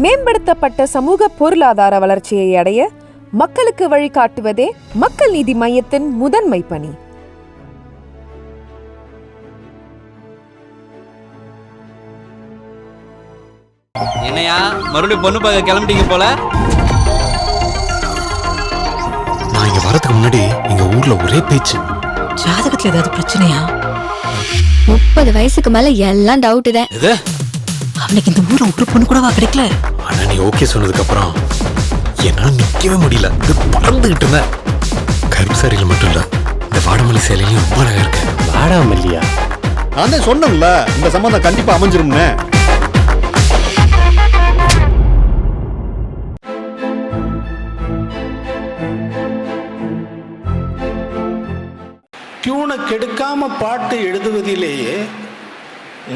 மேம்படுத்தப்பட்ட சமூக பொருளாதார வளர்ச்சியை அடைய மக்களுக்கு வழிகாட்டுவதே மக்கள் நீதி மையத்தின் முதன்மை பணி. என்னையா மறுபடியும் பொண்ணு பார்க்க கிளம்பிட்டீங்க போல? நான் இங்க வரதுக்கு முன்னாடி எங்க ஊர்ல ஒரே பேச்சு. ஜாதகத்துல ஏதாவது பிரச்சனையா? 30 வயசுக்கு மேல எல்லாம் டவுட் தான். அவனுக்கு இந்த ஊர்ல ஒரு பொண்ணு கூடவா கிடைக்கல? ஆனா நீ ஓகே சொன்னதுக்கு அப்புறம் என்னால நிக்கவே முடியல. இது பறந்துகிட்டு இருந்தேன். கருப்பு சாரியில மட்டும் இல்ல, இந்த வாடமல்லி சேலையிலும் ரொம்ப அழகா இருக்கு. வாடாமல்லியா? நான் தான் சொன்னேன்ல, இந்த சம்பந்தம் கண்டிப்பா அமைஞ்சிரும்னு. டியூனை கெடுக்காம பாட்டு எழுதுவதிலேயே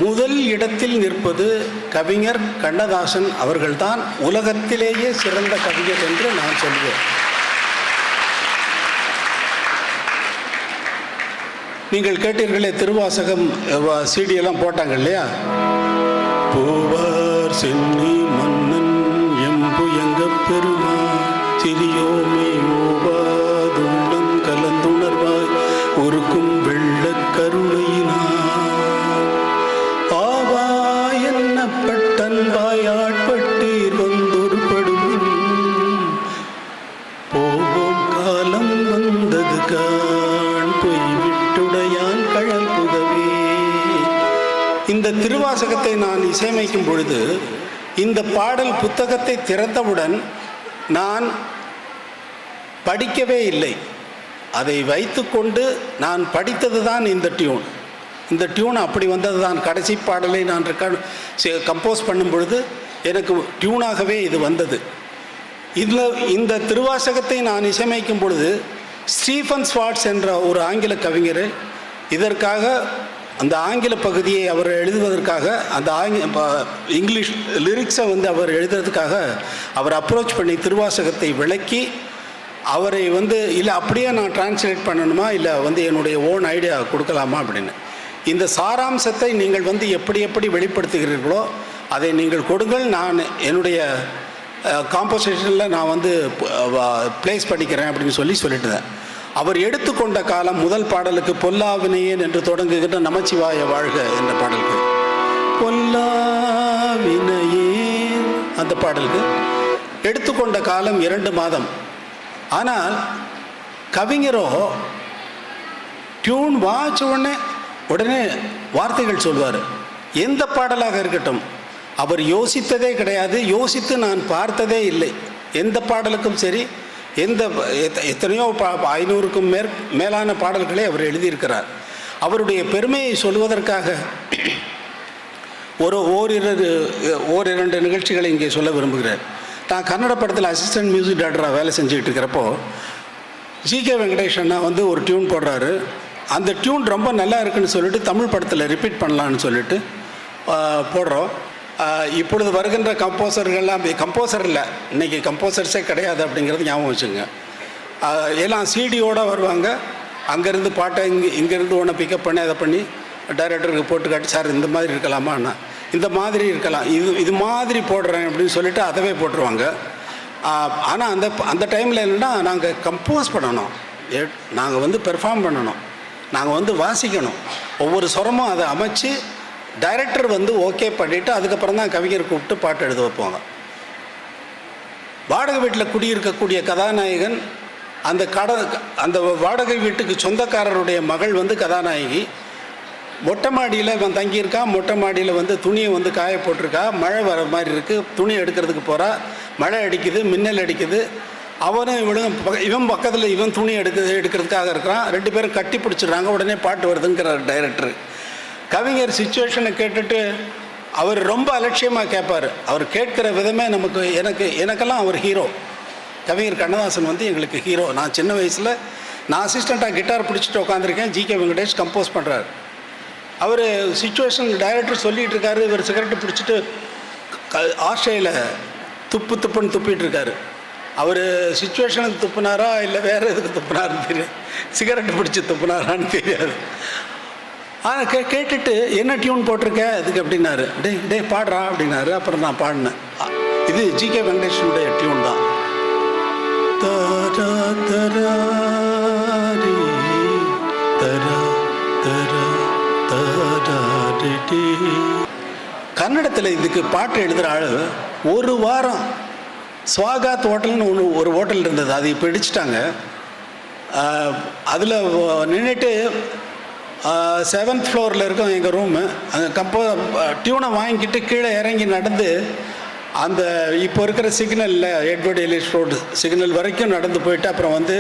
முதல் இடத்தில் நிற்பது கவிஞர் கண்ணதாசன் அவர்கள்தான் உலகத்திலேயே சிறந்த கவிஞர் என்று நான் சொல்வேன். நீங்கள் கேட்டீர்களே, திருவாசகம் சிடியெல்லாம் போட்டாங்க இல்லையா? பூவார் சென்னி மன்னன் எம்புயங்க பெருமா சிறியோமே ஓவாதுள்ளம் கலந்துணர்வாய் ஒருக்கும் வெள்ள கருணையினார் ஆவா என்னப்பட்டன்பாய் ஆட்பட்டீர் வந்தொருபடும் போவோம் காலம் வந்தது காண் பொய் விட்டுடையான் கழல் புகவே. இந்த திருவாசகத்தை நான் இசையமைக்கும் பொழுது இந்த பாடல் புத்தகத்தை திறந்தவுடன் நான் படிக்கவே இல்லை. அதை வைத்துக்கொண்டு நான் படித்தது தான் இந்த டியூன். இந்த டியூன் அப்படி வந்தது தான். கடைசி பாடலை நான் கம்போஸ் பண்ணும் பொழுது எனக்கு டியூனாகவே இது வந்தது. இதில் இந்த திருவாசகத்தை நான் இசையமைக்கும் பொழுது ஸ்டீஃபன் ஸ்வார்ட்ஸ் என்ற ஒரு ஆங்கில கவிஞர் இதற்காக அந்த ஆங்கில பகுதியை அவர் எழுதுவதற்காக அந்த இங்கிலீஷ் லிரிக்ஸை அவர் எழுதுறதுக்காக அவர் அப்ரோச் பண்ணி திருவாசகத்தை விளக்கி அவரை இல்லை அப்படியே நான் டிரான்ஸ்லேட் பண்ணணுமா, இல்லை என்னுடைய ஓன் ஐடியா கொடுக்கலாமா அப்படின்னு. இந்த சாராம்சத்தை நீங்கள் எப்படி வெளிப்படுத்துகிறீர்களோ அதை நீங்கள் கொடுங்கள், நான் என்னுடைய காம்போசிஷனில் நான் ப்ளேஸ் பண்ணிக்கிறேன் அப்படின்னு சொல்லிட்டேன். அவர் எடுத்துக்கொண்ட காலம் முதல் பாடலுக்கு பொல்லாவினையேன் என்று தொடங்குகின்ற நமச்சிவாய வாழ்க என்ற பாடலுக்கு, பொல்லாவினையேன் அந்த பாடலுக்கு எடுத்துக்கொண்ட காலம் 2 மாதம். ஆனால் கவிஞரோ டியூன் வாய்ச்ச உடனே வார்த்தைகள் சொல்வார். எந்த பாடலாக இருக்கட்டும் அவர் யோசித்ததே கிடையாது, யோசித்து நான் பார்த்ததே இல்லை. எந்த பாடலுக்கும் சரி, எத்தனையோ 500க்கும் மேலான பாடல்களை அவர் எழுதியிருக்கிறார். அவருடைய பெருமையை சொல்வதற்காக ஓரிரண்டு நிகழ்ச்சிகளை இங்கே சொல்ல விரும்புகிறேன். நான் கன்னட படத்தில் அசிஸ்டன்ட் மியூசிக் டைரக்டராக வேலை செஞ்சுக்கிட்டு இருக்கிறப்போ ஜிகே வெங்கடேஷன்னா ஒரு டியூன் போடுறாரு. அந்த டியூன் ரொம்ப நல்லா இருக்குன்னு சொல்லிட்டு தமிழ் படத்தில் ரிப்பீட் பண்ணலான்னு சொல்லிட்டு போடுறோம். இப்பொழுது வருகின்ற கம்போசர்கள்லாம் கம்போசர் இல்லை, இன்றைக்கி கம்போசர்ஸே கிடையாது அப்படிங்கிறது ஞாபகம் வச்சுங்க. எல்லாம் சிடியோடு வருவாங்க. அங்கேருந்து பாட்டை இங்கேருந்து ஒன்று பிக்கப் பண்ணி அதை பண்ணி டைரக்டருக்கு போட்டு காட்டி, சார் இந்த மாதிரி இருக்கலாமாண்ணா, இந்த மாதிரி இருக்கலாம், இது மாதிரி போடுறேன் அப்படின்னு சொல்லிட்டு அதவே போட்டுருவாங்க. ஆனால் அந்த டைமில் என்னென்னா நாங்கள் கம்போஸ் பண்ணணும், நாங்கள் பெர்ஃபார்ம் பண்ணணும், நாங்கள் வாசிக்கணும். ஒவ்வொரு சுரமும் அதை அமைச்சு டைரக்டர் ஓகே பண்ணிவிட்டு அதுக்கப்புறம் தான் கவிஞர் கூப்பிட்டு பாட்டு எழுத வைப்பாங்க. வாடகை வீட்டில் குடியிருக்கக்கூடிய கதாநாயகன் அந்த வாடகை வீட்டுக்கு சொந்தக்காரருடைய மகள் கதாநாயகி. மொட்டை மாடியில் இவன் தங்கியிருக்கான். மொட்டை மாடியில் துணியை காய போட்டிருக்கா. மழை வர மாதிரி இருக்குது. துணி எடுக்கிறதுக்கு போகிறா. மழை அடிக்குது, மின்னல் அடிக்குது. இவன் பக்கத்தில் இவன் துணி எடுக்கிறதுக்காக இருக்கிறான். 2 பேரும் கட்டி பிடிச்சிடுறாங்க. உடனே பாட்டு வருதுங்கிறார் டைரக்டர். கவிஞர் சிச்சுவேஷனை கேட்டுட்டு அவர் ரொம்ப அலட்சியமாக கேட்பார். அவர் கேட்குற விதமே எனக்கெல்லாம் அவர் ஹீரோ. கவிஞர் கண்ணதாசன் எங்களுக்கு ஹீரோ. நான் சின்ன வயசில் நான் அசிஸ்டண்ட்டாக கிட்டார் பிடிச்சிட்டு உட்காந்துருக்கேன். ஜிகே வெங்கடேஷ் கம்போஸ் பண்ணுறாரு. அவர் சிச்சுவேஷன் டைரக்டர் சொல்லிகிட்டு இருக்காரு. இவர் சிகரெட்டு பிடிச்சிட்டு ஆஸ்ட்ரேலியில் துப்புன்னு துப்பிட்டு இருக்காரு. அவர் சிச்சுவேஷனுக்கு துப்புனாரா இல்லை வேறு எதுக்கு துப்புனாருன்னு தெரியாது, சிகரெட்டு பிடிச்சி துப்புனாரான்னு தெரியாது. ஆனால் கேட்டுட்டு என்ன டியூன் போட்டிருக்க அதுக்கு அப்படின்னாரு. டே பாடுறா அப்படின்னாரு. அப்புறம் நான் பாடினேன். இது ஜி.கே. வெங்கடேஷனுடைய டியூன் தான். தரா தரா ரீ, தரா தரா தரா ரி டி. கன்னடத்தில் இதுக்கு பாட்டு எழுதுகிற ஆள் ஒரு வாரம் ஸ்வாகாத் ஹோட்டல்னு ஒரு ஹோட்டல் இருந்தது, அது இப்போ இடிச்சிட்டாங்க. அதில் நின்றுட்டு 7th ஃப்ளோரில் இருக்கும் எங்கள் ரூமு. அங்கே டியூனை வாங்கிக்கிட்டு கீழே இறங்கி நடந்து அந்த இப்போ இருக்கிற சிக்னலில் எட்வர்ட் எலிஸ் ரோடு சிக்னல் வரைக்கும் நடந்து போயிட்டு அப்புறம் வந்து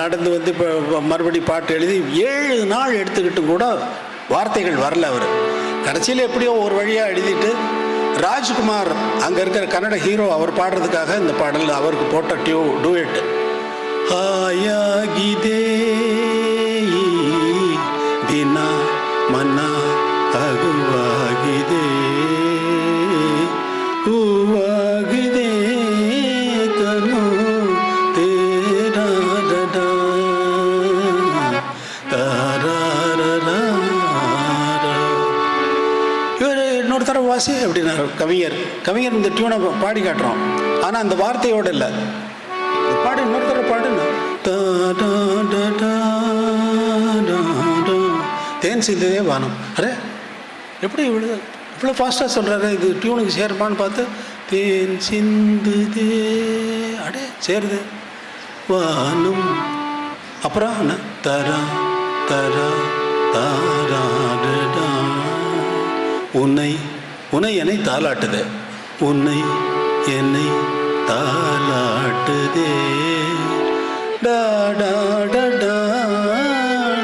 நடந்து வந்து இப்போ மறுபடி பாட்டு எழுதி 7 நாள் எடுத்துக்கிட்டும் கூட வார்த்தைகள் வரல. அவர் கடைசியில் எப்படியோ ஒரு வழியாக எழுதிட்டு ராஜ்குமார் அங்கே இருக்கிற கன்னட ஹீரோ அவர் பாடுறதுக்காக இந்த பாடல் அவருக்கு போட்ட டூயட். ஆயாகிதே ದಿನ ಮನ ಅಗುವಾಗಿದೆ ಹೂವಾಗಿದೆ ತನು ತೇರಾರಡ ತಾರಾರರ. இவர் இன்னொரு தடவை வாசி அப்படின்னாரு கவிஞர் இந்த டியூனை பாடி காட்டுறோம், ஆனால் அந்த வார்த்தையோடு இல்லை. பாடு இன்னொரு தடவை பாடுன்னு. தேன் சிந்ததே வானம். அரே எப்படி இவ்வளோ ஃபாஸ்ட்டாக சொல்கிறாரு, இது டியூனுக்கு சேருமான்னு பார்த்து தேன் சிந்துதே, அடே சேருது வானம். அப்புறம் என்ன தரா தரா தாராடா உன்னை என்னை தாலாட்டுதே, உன்னை என்னை தாலாட்டுதே டா டா டா டா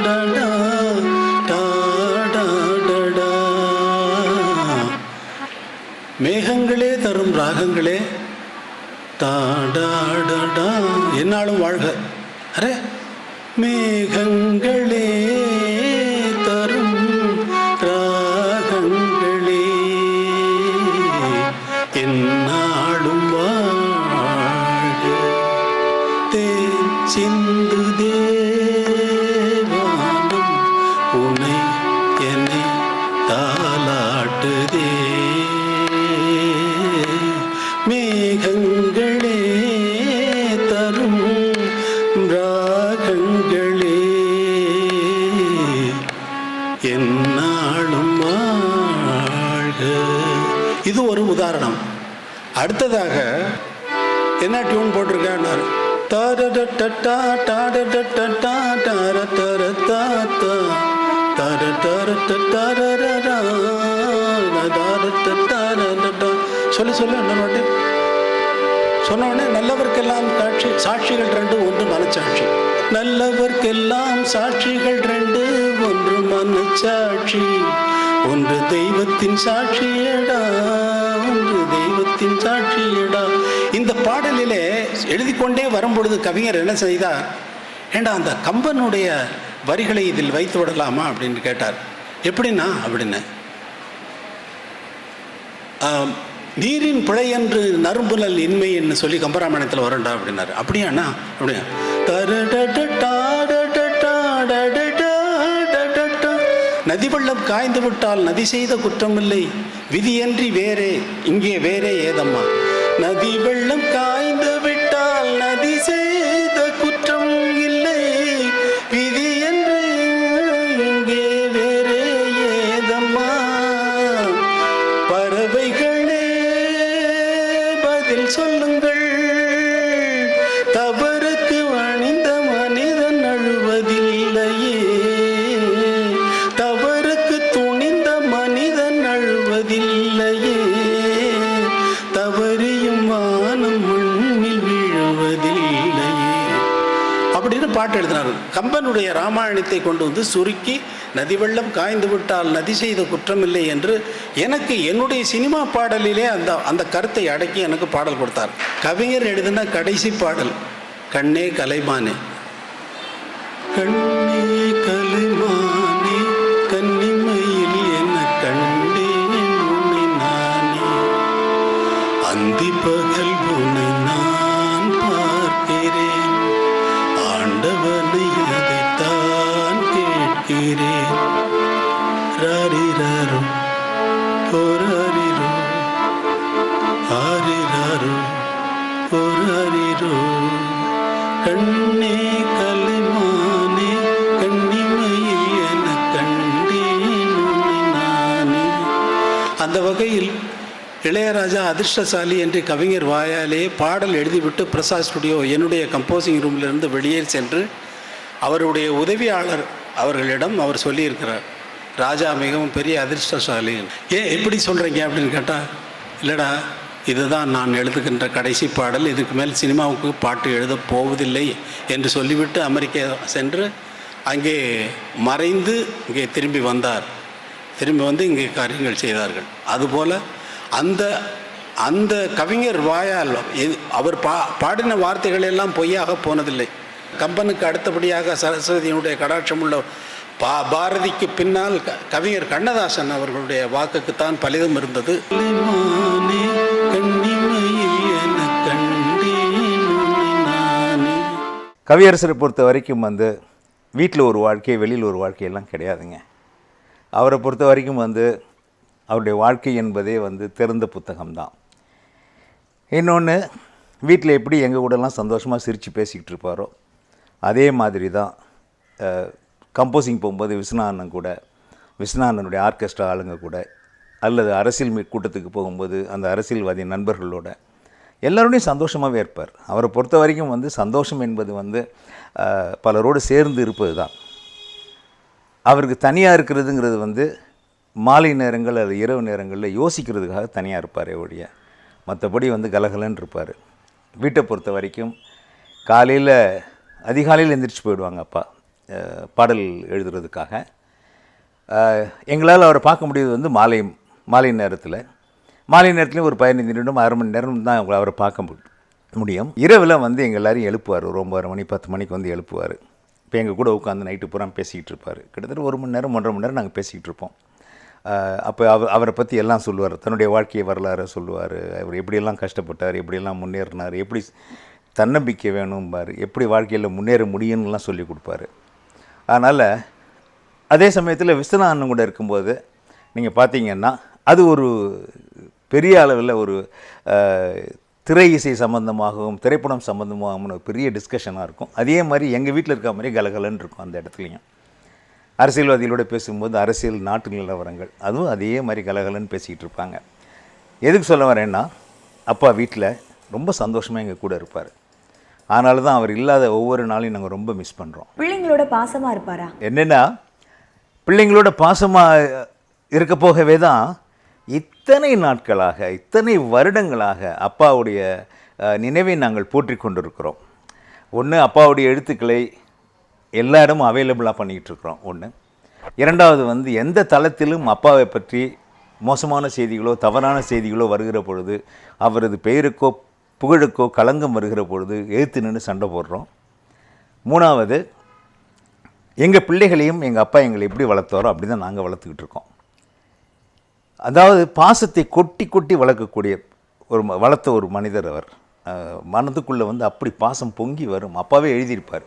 டா டா டா டா டா. மேகங்களே தரும் ராகங்களே தாடாடா என்னாலும் வாழ்க. அரே மேகங்களே தரும் ராகங்களே என்னாலும் வாழ்க. தேன் சிந்து தேவானம் உன்னை என்னை தாலாட்டுதே. மேகங்களே தரும் ராகங்களே என்னாலும் வாழ்க. இது ஒரு உதாரணம். அடுத்ததாக என்ன டியூன் போட்டிருக்காரு, சொல்லி என்ன பாட்டு சொன்ன உடனே நல்லவர்க்கெல்லாம் காட்சி சாட்சிகள் 2 1 மனச்சாட்சி. நல்லவர்க்கெல்லாம் சாட்சிகள் 2 1 மனச்சாட்சி. ஒன்று தெய்வத்தின் சாட்சியடா, ஒன்று தெய்வத்தின் சாட்சியடா. இந்த பாடலிலே எழுதி கொண்டே வரும்பொழுது கவிஞர் என்ன செய்தார், ஏண்டா அந்த கம்பனுடைய வரிகளை இதில் வைத்து விடலாமா அப்படின்னு கேட்டார். எப்படின்னா அப்படின்னு நீரின் பிழை என்று நறும்புலல் இன்மை என்று சொல்லி கம்பராமாயணத்தில் வரண்டா அப்படின்னாரு. அப்படியாண்ணா அப்படியா நதி வெள்ளம் காய்ந்து விட்டால் நதி செய்த குற்றமில்லை, விதியன்றி வேறே இங்கே வேறே ஏதம்மா. நதி வெள்ளம் காய்ந்து விட்டால் நதி செய்த குற்றம் இல்லை, விதியன்றி இங்கே வேறே ஏதம்மா. பறவைகளே பதில் சொல்லுங்கள், தவறுக்கு அணிந்த மனிதன் அழுவதில்லையே, தவறுக்கு துணிந்த மனிதன் அழுவதில்லையே, தவறியும் வானம் மண்ணில் விழுவதில்லையே அப்படின்னு பாட்டு எழுதினார். கம்பனுடைய ராமாயணத்தை கொண்டு வந்து சுருக்கி நதி வெள்ளம் காய்ந்து விட்டால் நதி செய்த குற்றமில்லை என்று எனக்கு என்னுடைய சினிமா பாடலிலே அந்த கருத்தை அடக்கி எனக்கு பாடல் கொடுத்தார். கவிஞர் எழுதின கடைசி பாடல் கண்ணே கலைமானே. கண்ணே கலைமானே கன்னிமையில் என கண்டேன் உன்னை நானே, அந்தி பகல் உன்னை நான் பார்க்கிறேன், ஆண்டவனை அதைத்தான் கேட்கிறேன். ராரிரோ ஓராரிரோ ஆரிரோ கண்ணே கலைமானே கண்ணிமையில் என கண்டேன் உன்னை நானே. அந்த வகையில் இளையராஜா அதிர்ஷ்டசாலி என்று கவிஞர் வாயாலே பாடல் எழுதிவிட்டு பிரசாத் ஸ்டுடியோ என்னுடைய கம்போசிங் ரூமிலிருந்து வெளியே சென்று அவருடைய உதவியாளர் அவர்களிடம் அவர் சொல்லியிருக்கிறார், ராஜா மிகவும் பெரிய அதிர்ஷ்டசாலி. ஏன் எப்படி சொல்கிறீங்க அப்படின்னு கேட்டால், இல்லைடா இதுதான் நான் எழுதுகின்ற கடைசி பாடல், இதுக்கு மேல் சினிமாவுக்கு பாட்டு எழுதப் போவதில்லை என்று சொல்லிவிட்டு அமெரிக்கா சென்று அங்கே மறைந்து இங்கே திரும்பி வந்தார். திரும்பி வந்து இங்கே காரியங்கள் செய்தார்கள். அதுபோல் அந்த அந்த கவிஞர் வாயால் அவர் பாடின வார்த்தைகள் எல்லாம் பொய்யாக போனதில்லை. கம்பனுக்கு அடுத்தபடியாக சரஸ்வதியினுடைய கடாட்சம் உள்ள பாரதிக்கு பின்னால் கவிஞர் கண்ணதாசன் அவர்களுடைய வாக்குக்குத்தான் பலிதம் இருந்தது. கவியரசரை பொறுத்த வரைக்கும் வந்து வீட்டில் ஒரு வாழ்க்கை, வெளியில் ஒரு வாழ்க்கையெல்லாம் கிடையாதுங்க. அவரை பொறுத்த வரைக்கும் வந்து அவருடைய வாழ்க்கை என்பதே வந்து திறந்த புத்தகம்தான். இன்னொன்று, வீட்டில் எப்படி எங்கள் கூடலாம் சந்தோஷமாக சிரித்து பேசிக்கிட்டு இருப்பாரோ அதே மாதிரி தான் கம்போசிங் போகும்போது விஸ்வநாதன் கூட, விஸ்வநாதனுடைய ஆர்கெஸ்ட்ரா ஆளுங்க கூட, அல்லது அரசியல் கூட்டத்துக்கு போகும்போது அந்த அரசியல்வாதி நண்பர்களோட எல்லோருடையும் சந்தோஷமாகவே இருப்பார். அவரை பொறுத்த வரைக்கும் வந்து சந்தோஷம் என்பது வந்து பலரோடு சேர்ந்து இருப்பது தான். அவருக்கு தனியாக இருக்கிறதுங்கிறது வந்து மாலை நேரங்கள் அல்லது இரவு நேரங்களில் யோசிக்கிறதுக்காக தனியாக இருப்பார் ஒழிய, மற்றபடி வந்து கலகலன்னு இருப்பார். வீட்டை பொறுத்த வரைக்கும் காலையில் அதிகாலையில் எந்திரிச்சு போயிடுவாங்க அப்பா பாடல் எழுதுறதுக்காக. எங்களால் அவரை பார்க்க முடியுது வந்து மாலை நேரத்தில். மாலை நேரத்துலேயும் ஒரு 15 நிமிடம் 1/2 மணி நேரம் தான் அவரை பார்க்க முடியும். இரவில் வந்து எங்கள் எல்லோரையும் எழுப்புவார். ஒரு 9:30 மணி 10 மணிக்கு வந்து எழுப்புவார். இப்போ எங்கள் கூட உட்காந்து நைட்டு பூரா பேசிக்கிட்டு இருப்பார். கிட்டத்தட்ட 1 மணி நேரம் 1.5 மணி நேரம் நாங்கள் பேசிக்கிட்டு இருப்போம். அப்போ அவரை பற்றி எல்லாம் சொல்லுவார். தன்னுடைய வாழ்க்கையை வரலாறு சொல்லுவார். அவர் எப்படியெல்லாம் கஷ்டப்பட்டார், எப்படியெல்லாம் முன்னேறினார், எப்படி தன்னம்பிக்கை வேணும்பார், எப்படி வாழ்க்கையில் முன்னேற முடியும்னுலாம் சொல்லி கொடுப்பாரு. அதனால் அதே சமயத்தில் விஸ்வநாதன் கூட இருக்கும்போது நீங்கள் பார்த்தீங்கன்னா அது ஒரு பெரிய அளவில் ஒரு திரை இசை சம்மந்தமாகவும் திரைப்படம் சம்மந்தமாகவும் ஒரு பெரிய டிஸ்கஷனாக இருக்கும். அதே மாதிரி எங்கள் வீட்டில் இருக்க மாதிரி கலகலன்னு இருக்கும். அந்த இடத்துலையும் அரசியல்வாதிகளோடு பேசும்போது அரசியல் நாட்டு நிலவரங்கள் அதுவும் அதே மாதிரி கலகலன்னு பேசிக்கிட்டு இருப்பாங்க. எதுக்கு சொல்ல வரேன்னா, அப்பா வீட்டில் ரொம்ப சந்தோஷமாக எங்கள் கூட இருப்பார். அதனால தான் அவர் இல்லாத ஒவ்வொரு நாளையும் நாங்கள் ரொம்ப மிஸ் பண்ணுறோம். பிள்ளைங்களோட பாசமாக இருப்பாரா? என்னென்னா, பிள்ளைங்களோட பாசமாக இருக்க போகவே தான் இத்தனை நாட்களாக, இத்தனை வருடங்களாக அப்பாவுடைய நினைவை நாங்கள் போற்றி கொண்டிருக்கிறோம். ஒன்று, அப்பாவுடைய எழுத்துக்களை எல்லா இடமும் அவைலபிளாக பண்ணிக்கிட்டு இருக்கிறோம். ஒன்று. இரண்டாவது வந்து எந்த தளத்திலும் அப்பாவை பற்றி மோசமான செய்திகளோ தவறான செய்திகளோ வருகிற பொழுது, அவரது பெயருக்கோ புகழுக்கோ களங்கம் வருகிற பொழுது எழுத்து நின்று சண்டை போடுறோம். மூணாவது, எங்கள் பிள்ளைகளையும் எங்கள் அப்பா எங்களை எப்படி வளர்த்தாரோ அப்படி தான் நாங்கள் வளர்த்துக்கிட்டு இருக்கோம். அதாவது பாசத்தை கொட்டி கொட்டி வளர்க்கக்கூடிய வளர்த்த ஒரு மனிதர் அவர். மனதுக்குள்ளே வந்து அப்படி பாசம் பொங்கி வரும். அப்பாவே எழுதியிருப்பார்.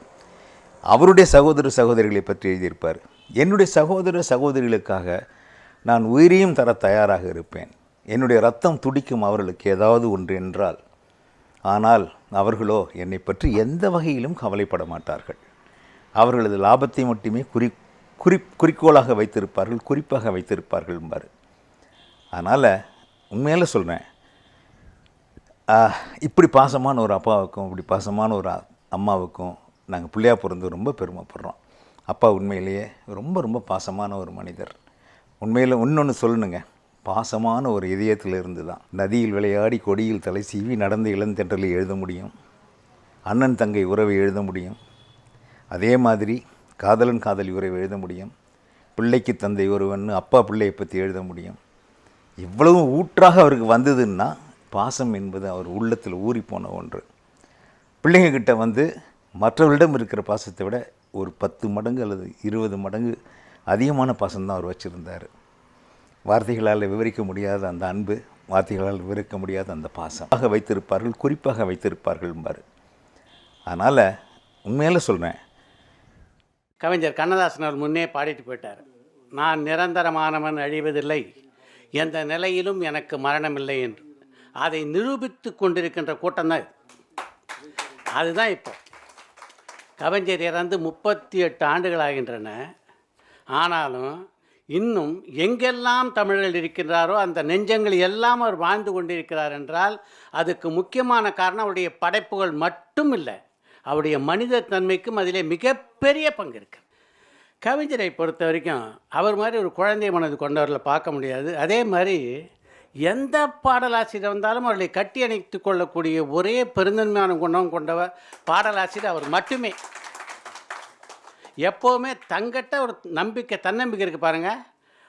அவருடைய சகோதர சகோதரிகளை பற்றி எழுதியிருப்பார். என்னுடைய சகோதர சகோதரிகளுக்காக நான் உயிரையும் தர தயாராக இருப்பேன். என்னுடைய ரத்தம் துடிக்கும் அவர்களுக்கு ஏதாவது ஒன்று என்றால். ஆனால் அவர்களோ என்னை பற்றி எந்த வகையிலும் கவலைப்பட மாட்டார்கள். அவர்களது லாபத்தை மட்டுமே குறிக்கோளாக வைத்திருப்பார்கள், குறிப்பாக வைத்திருப்பார்கள் என்பார். அதனால் உண்மையில சொல்கிறேன், இப்படி பாசமான ஒரு அப்பாவுக்கும் இப்படி பாசமான ஒரு அம்மாவுக்கும் நாங்கள் பிள்ளையா பிறந்து ரொம்ப பெருமைப்படுறோம். அப்பா உண்மையிலேயே ரொம்ப ரொம்ப பாசமான ஒரு மனிதர். உண்மையில் இன்னொன்று சொல்லணுங்க, பாசமான ஒரு இதயத்தில் இருந்து தான் நதியில் விளையாடி கொடியில் தலை சீவி நடந்த இளந்தென்றலை எழுத முடியும், அண்ணன் தங்கை உறவை எழுத முடியும், அதே மாதிரி காதலன் காதலி உறவை எழுத முடியும், பிள்ளைக்கு தந்தை ஒருவன் அப்பா பிள்ளையை பற்றி எழுத முடியும். இவ்வளவு ஊற்றாக அவருக்கு வந்ததுன்னா பாசம் என்பது அவர் உள்ளத்தில் ஊறி போன ஒன்று. பிள்ளைங்கக்கிட்ட வந்து மற்றவர்களிடம் இருக்கிற பாசத்தை விட ஒரு 10 மடங்கு அல்லது 20 மடங்கு அதிகமான பாசம்தான் அவர் வச்சுருந்தார். வார்த்தைகளால் விவரிக்க முடியாத அந்த அன்பு, வார்த்தைகளால் விவரிக்க முடியாத அந்த பாசம் வைத்திருப்பார்கள், குறிப்பாக வைத்திருப்பார்கள் என்பார். அதனால் உண்மையில சொல்கிறேன், கவிஞர் கண்ணதாசன் அவர் முன்னே பாடிட்டு போயிட்டார். நான் நிரந்தரமானவன், அழிவதில்லை, எந்த நிலையிலும் எனக்கு மரணமில்லை என்று. அதை நிரூபித்து கொண்டிருக்கின்ற கூட்டம் தான் இது. அதுதான் இப்போ கவிஞர் இறந்து 38 ஆண்டுகள் ஆகின்றன. ஆனாலும் இன்னும் எங்கெல்லாம் தமிழர்கள் இருக்கின்றாரோ அந்த நெஞ்சங்கள் எல்லாம் அவர் வாழ்ந்து கொண்டிருக்கிறார் என்றால் அதுக்கு முக்கியமான காரணம் அவருடைய படைப்புகள் மட்டும் இல்லை, அவருடைய மனித தன்மைக்கும் அதிலே மிகப்பெரிய பங்கு இருக்குது. கவிஞரை பொறுத்த வரைக்கும் அவர் மாதிரி ஒரு குழந்தை மனது கொண்டவர்களை பார்க்க முடியாது. அதே மாதிரி எந்த பாடலாசிரியர் வந்தாலும் அவர்களை கட்டி அணைத்து கொள்ளக்கூடிய ஒரே பெருந்தன்மையான குணம் கொண்டவர் பாடலாசிரியர் அவர் மட்டுமே. எப்போவுமே தங்கிட்ட ஒரு நம்பிக்கை, தன்னம்பிக்கை இருக்குது பாருங்கள்.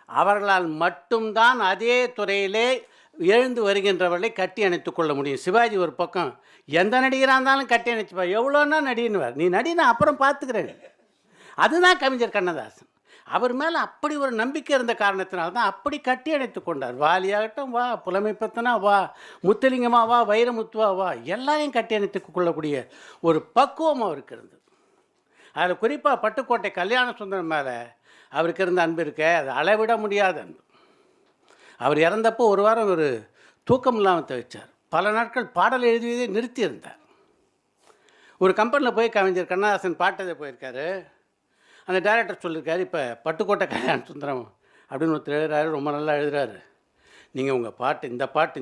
அவர்களால் மட்டும்தான் அதே துறையிலே எழுந்து வருகின்றவர்களை கட்டி அணைத்து கொள்ள முடியும். சிவாஜி ஒரு பக்கம் எந்த நடிகராக இருந்தாலும் கட்டி அணைச்சிப்பார், எவ்வளோன்னா நடிகனுவார், நீ நடி நான் அப்புறம் பார்த்துக்கிறேன். அதுதான் கவிஞர் கண்ணதாசன். அவர் மேலே அப்படி ஒரு நம்பிக்கை இருந்த காரணத்தினால்தான் அப்படி கட்டி அணைத்து கொண்டார். வாலியாகட்டும் வா, புலமைப்பத்தனா வா, முத்துலிங்கமா வா, வைரமுத்துவா வா, எல்லாரையும் கட்டி அணைத்து கொள்ளக்கூடிய ஒரு பக்குவம் அவருக்கு இருந்தது. அதில் குறிப்பாக பட்டுக்கோட்டை கல்யாண சுந்தரம் மேலே அவருக்கு இருந்த அன்பு இருக்க, அது அளவிட முடியாத அன்பு. அவர் இறந்தப்போ ஒரு வாரம் ஒரு தூக்கம் இல்லாமல் தவிச்சார். பல நாட்கள் பாடல் எழுதியதை நிறுத்தியிருந்தார். ஒரு கம்பெனியில் போய் கவிஞர் கண்ணதாசன் பாட்டதை போயிருக்காரு. அந்த டைரக்டர் சொல்லியிருக்காரு, இப்போ பட்டுக்கோட்டை கல்யாண சுந்தரம் அப்படின்னு ஒருத்தர் எழுதுறாரு, ரொம்ப நல்லா எழுதுறாரு, நீங்கள் உங்கள் பாட்டு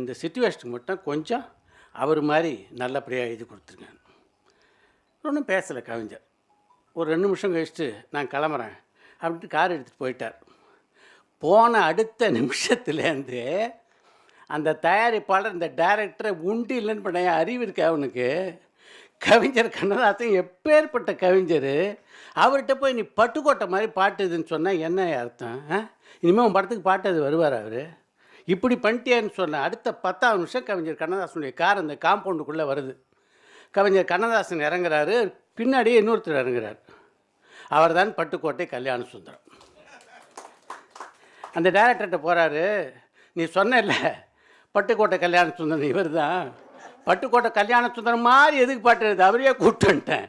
இந்த சிச்சுவேஷனுக்கு மட்டும் கொஞ்சம் அவர் மாதிரி நல்லபடியாக எழுதி கொடுத்துருங்க. ஒன்றும் பேசலை கவிஞர். ஒரு 2 நிமிஷம் கழிச்சுட்டு நான் கிளம்புறேன் அப்படின்ட்டு கார் எடுத்துகிட்டு போயிட்டார். போன அடுத்த நிமிஷத்துலேருந்து அந்த தயாரிப்பாளர் இந்த டைரக்டரை உண்டு இல்லைன்னு பண்ண அறிவு இருக்கு அவனுக்கு. கவிஞர் கண்ணதாசன் எப்பேற்பட்ட கவிஞர், அவர்கிட்ட போய் நீ பட்டுக்கோட்டை மாதிரி பாட்டுதுன்னு சொன்னால் என்ன அர்த்தம்? இனிமேல் உன் படத்துக்கு பாட்டு அது வருவார் அவர்? இப்படி பண்ணிட்டேன்னு சொன்ன அடுத்த 10ஆவது நிமிஷம் கவிஞர் கண்ணதாசனுடைய கார் அந்த காம்பவுண்டுக்குள்ளே வருது. கவிஞர் கண்ணதாசன் இறங்குறாரு, பின்னாடியே இன்னொருத்தர் இறங்குறார். அவர் தான் பட்டுக்கோட்டை கல்யாண சுந்தரம். அந்த டைரக்டர்கிட்ட போகிறாரு, நீ சொன்ன பட்டுக்கோட்டை கல்யாண சுந்தரம் இவர் தான், பட்டுக்கோட்டை கல்யாண சுந்தரம் மாதிரி எதுக்கு பாட்டு எழுது, அவரையே கூப்பிட்டு வந்துட்டேன்,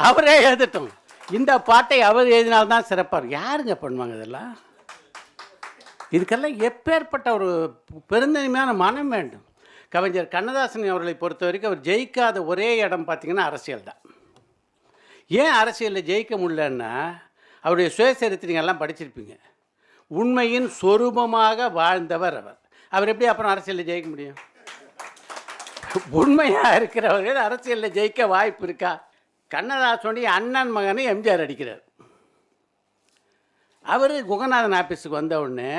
அவரே எழுதட்டும், இந்த பாட்டை அவர் எழுதினால்தான் சிறப்பாக. யாருங்க பண்ணுவாங்க இதெல்லாம்? இதுக்கெல்லாம் எப்பேற்பட்ட ஒரு பெருந்தன்மையான மனம் வேண்டும். கவிஞர் கண்ணதாசன் அவர்களை பொறுத்த வரைக்கும் அவர் ஜெயிக்காத ஒரே இடம் பார்த்திங்கன்னா அரசியல் தான். ஏன் அரசியலில் ஜெயிக்க முடியலன்னா, அவருடைய சுயசரித்திரங்கள்லாம் படிச்சிருப்பீங்க. உண்மையின் சொரூபமாக வாழ்ந்தவர் அவர். அவர் எப்படி அப்புறம் அரசியலில் ஜெயிக்க முடியும்? உண்மையாக இருக்கிறவர்கள் அரசியலில் ஜெயிக்க வாய்ப்பு இருக்கா? கண்ணதாசனுடைய அண்ணன் மகனை எம்ஜிஆர் அடிக்கிறார். அவர் குகநாதன் ஆஃபீஸுக்கு வந்த உடனே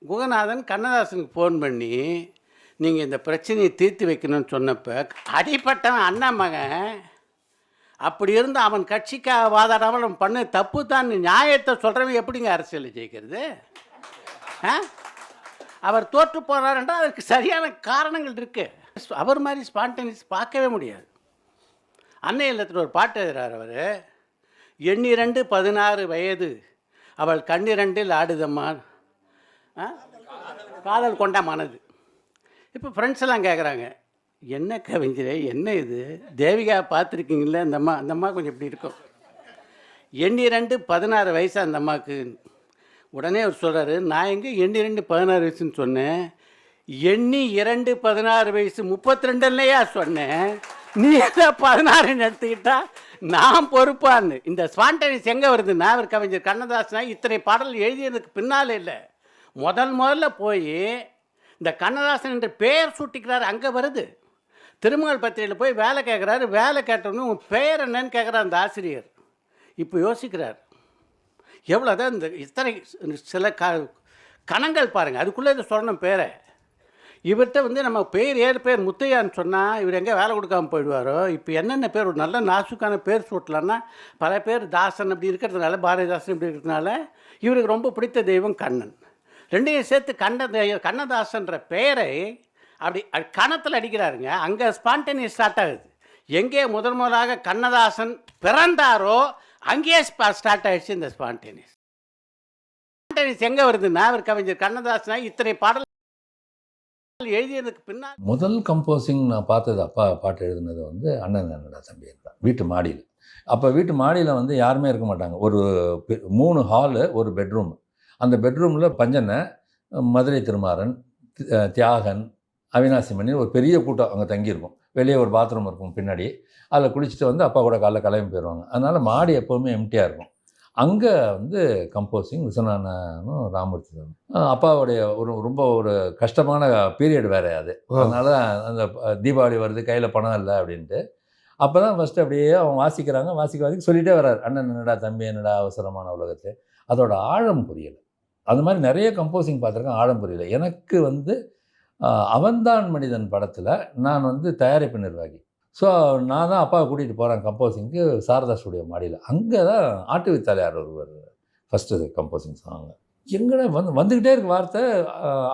குகநாதன் கண்ணதாசனுக்கு ஃபோன் பண்ணி நீங்கள் இந்த பிரச்சனையை தீர்த்து வைக்கணும்னு சொன்னப்போ அடிப்பட்டவன் அண்ணன் மகன், அப்படி இருந்து அவன் கட்சிக்காக வாதாடாமல் அவன் பண்ண தப்பு தான் நியாயத்தை சொல்கிறவன் எப்படிங்க அரசியலில் ஜெயிக்கிறது? அவர் தோற்று போனார்ன்றால் அதற்கு சரியான காரணங்கள் இருக்குது. அவர் மாதிரி ஸ்பான்டேனியஸ் பார்க்கவே முடியாது. அன்னை இல்லத்தில் ஒரு பாட்டு எழுதுகிறார் அவர், 12 16 வயது அவள் கண்ணிரண்டில் ஆடுதம்மா காதல் கொண்ட மனது. இப்போ ஃப்ரெண்ட்ஸ் எல்லாம் கேட்குறாங்க, என்ன கவிஞரே என்ன இது, தேவிகா பார்த்துருக்கீங்களே அந்த அம்மா கொஞ்சம் இப்படி இருக்கும், 12 16 வயசு அந்த அம்மாவுக்கு. உடனே அவர் சொல்கிறாரு, நான் எங்கே 12 16 வயசுன்னு சொன்னேன், 2 16 வயசு 32லையா சொன்னேன், நீ எதை 16 எடுத்துக்கிட்டா நான் பொறுப்பான்னு. இந்த ஸ்பான்டேனியஸ் எங்கே வருதுன்னா, அவர் கவிஞர் கண்ணதாசனா இத்தனை பாடல் எழுதியதுக்கு பின்னால் இல்லை, முதல்ல போய் இந்த கண்ணதாசன் என்ற பெயர் சூட்டிக்கிறார், அங்கே வருது. திருமகள் பத்திரிகையில் போய் வேலை கேட்குறாரு, வேலை கேட்டோன்னு உங்கள் பெயர் என்னன்னு கேட்குறார் அந்த ஆசிரியர். இப்போ யோசிக்கிறார், எவ்வளோதான் இந்த இத்தனை சில கணங்கள் பாருங்கள், அதுக்குள்ளே இதை சொல்லணும் பேரை. இவர்கிட்ட நம்ம பேர் முத்தையான்னு சொன்னால் இவர் எங்கே வேலை கொடுக்காமல் போயிடுவாரோ. இப்போ என்னென்ன பேர், ஒரு நல்ல நாசுக்கான பேர் சூட்டலான்னா பல பேர் தாசன் அப்படி இருக்கிறதுனால, பாரதிதாசன் இப்படி இருக்கிறதுனால இவருக்கு ரொம்ப பிடித்த தெய்வம் கண்ணன். ரெண்டையும் சேர்த்து கண்ணதாசன்ற பெயரை அப்படி கணத்தில் அடிக்கிறாருங்க. அங்கே ஸ்பான்டேனியஸ் ஸ்டார்ட் ஆகுது. எங்கே முதலாக கண்ணதாசன் பிறந்தாரோ அங்கேயே ஸ்டார்ட் ஆகிடுச்சு இந்த ஸ்பான்டேனியஸ். எங்கே வருதுன்னா, அவர் கவிஞர் கண்ணதாசனா இத்தனை பாடல் எழுதியதுக்கு பின்னால் முதல் கம்போசிங் நான் பார்த்தது, அப்பா பாட்டு எழுதுனது அண்ணன் என்னோட தம்பி தான், வீட்டு மாடியில். அப்போ வீட்டு மாடியில் யாருமே இருக்க மாட்டாங்க. ஒரு 3 ஹாலு, ஒரு பெட்ரூம். அந்த பெட்ரூமில் பஞ்சனை, மதுரை திருமாறன், தியாகன், அவினாசி மணி, ஒரு பெரிய கூட்டம் அங்கே தங்கியிருக்கும். வெளியே ஒரு பாத்ரூம் இருக்கும் பின்னாடி, அதில் குளிச்சுட்டு வந்து அப்பா கூட காலைல கிளம்பி போயிடுவாங்க. அதனால் மாடி எப்போவுமே எம்டியாக இருக்கும். அங்கே வந்து கம்போசிங் விஸ்வநாதனும் ராமூர்த்தி சாரும். அப்பாவுடைய ரொம்ப ஒரு கஷ்டமான பீரியட் வேறு அது. அதனால் அந்த தீபாவளி வருது, கையில் பணம் இல்லை அப்படின்ட்டு. அப்போ தான் ஃபஸ்ட்டு அப்படியே அவங்க வாசிக்கிறாங்க, வாசிக்க சொல்லிகிட்டே வர்றாரு, அண்ணன் என்னடா தம்பி என்னடா அவசரமான உலகத்தை. அதோட ஆழம் புரியலை. அந்த மாதிரி நிறைய கம்போசிங் பார்த்துருக்கேன், ஆழம் புரியலை. எனக்கு வந்து அவன்தான் மனிதன் படத்தில் நான் வந்து தயாரிப்பு நிர்வாகி. ஸோ நான் தான் அப்பாவை கூட்டிகிட்டு போகிறேன் கம்போசிங்க்கு சாரதா ஸ்டுடியோ மாடியில். அங்கே தான் ஆட்டு வித்தாலையார் ஒருவர் ஃபஸ்ட்டு கம்போசிங் சாங். எங்கடா வந்துக்கிட்டே இருக்க வார்த்தை,